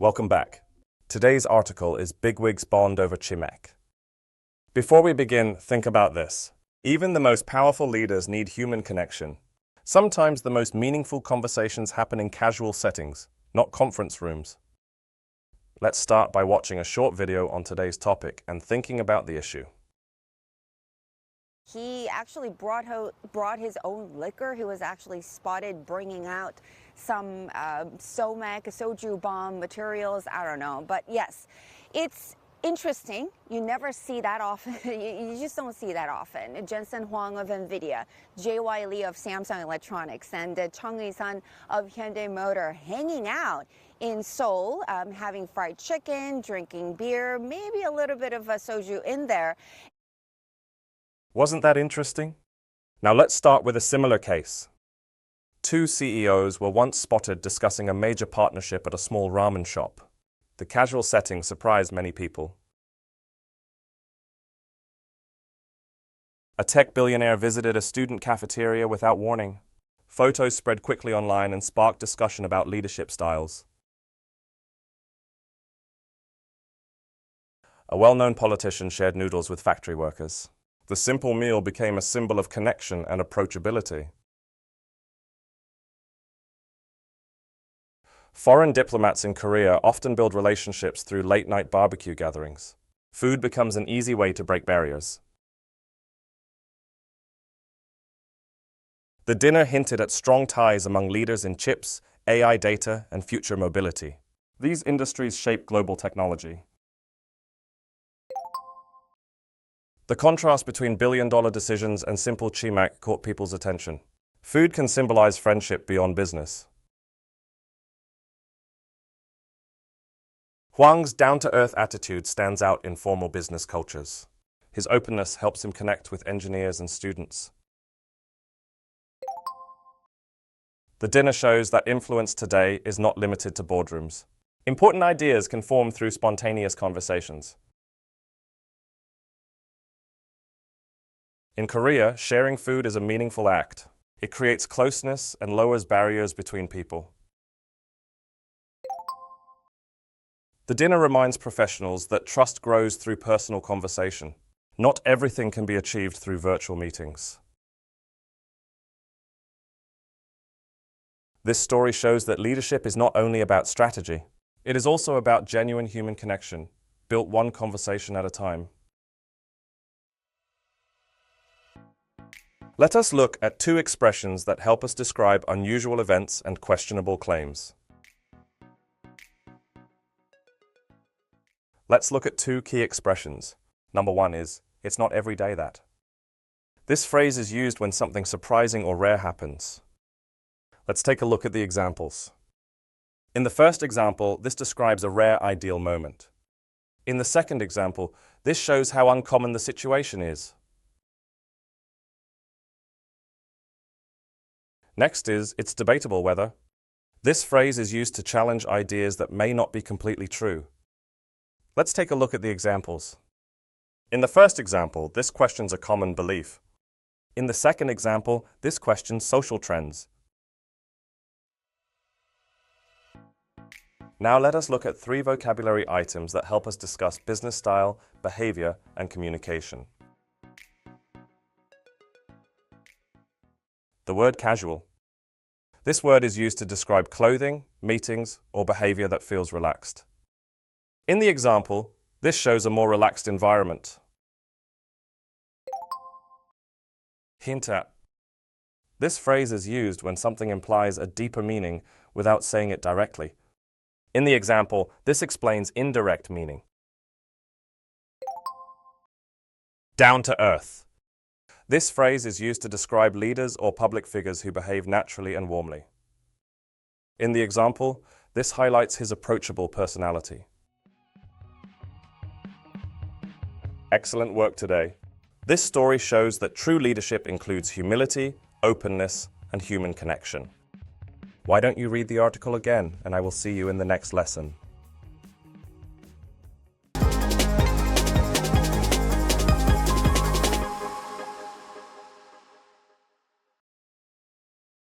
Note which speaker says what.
Speaker 1: Welcome back. Today's article is Bigwigs bond over Chimaek. Before we begin, think about this. Even the most powerful leaders need human connection. Sometimes the most meaningful conversations happen in casual settings, not conference rooms. Let's start by watching a short video on today's topic and thinking about the issue.
Speaker 2: He actually brought his own liquor. He was actually spotted bringing out some soju bomb materials. I don't know. But yes, it's interesting. You never see that often. You just don't see that often. Jensen Huang of NVIDIA, JY Lee of Samsung Electronics, and Chung Yi-sun of Hyundai Motor hanging out in Seoul, having fried chicken, drinking beer, maybe a little bit of a soju in there.
Speaker 1: Wasn't that interesting? Now let's start with a similar case. Two CEOs were once spotted discussing a major partnership at a small ramen shop. The casual setting surprised many people. A tech billionaire visited a student cafeteria without warning. Photos spread quickly online and sparked discussion about leadership styles. A well-known politician shared noodles with factory workers. The simple meal became a symbol of connection and approachability. Foreign diplomats in Korea often build relationships through late-night barbecue gatherings. Food becomes an easy way to break barriers. The dinner hinted at strong ties among leaders in chips, AI data, and future mobility. These industries shape global technology. The contrast between billion-dollar decisions and simple Chimaek caught people's attention. Food can symbolize friendship beyond business. Huang's down-to-earth attitude stands out in formal business cultures. His openness helps him connect with engineers and students. The dinner shows that influence today is not limited to boardrooms. Important ideas can form through spontaneous conversations. In Korea, sharing food is a meaningful act. It creates closeness and lowers barriers between people. The dinner reminds professionals that trust grows through personal conversation. Not everything can be achieved through virtual meetings. This story shows that leadership is not only about strategy. It is also about genuine human connection, built one conversation at a time. Let us look at two expressions that help us describe unusual events and questionable claims. Let's look at two key expressions. Number one is, "It's not every day that." This phrase is used when something surprising or rare happens. Let's take a look at the examples. In the first example, this describes a rare ideal moment. In the second example, this shows how uncommon the situation is. Next is, "It's debatable whether." This phrase is used to challenge ideas that may not be completely true. Let's take a look at the examples. In the first example, this questions a common belief. In the second example, this questions social trends. Now let us look at three vocabulary items that help us discuss business style, behavior, and communication. The word casual. This word is used to describe clothing, meetings, or behavior that feels relaxed. In the example, this shows a more relaxed environment. Hint at. This phrase is used when something implies a deeper meaning without saying it directly. In the example, this explains indirect meaning. Down to earth. This phrase is used to describe leaders or public figures who behave naturally and warmly. In the example, this highlights his approachable personality. Excellent work today. This story shows that true leadership includes humility, openness, and human connection. Why don't you read the article again, and I will see you in the next lesson.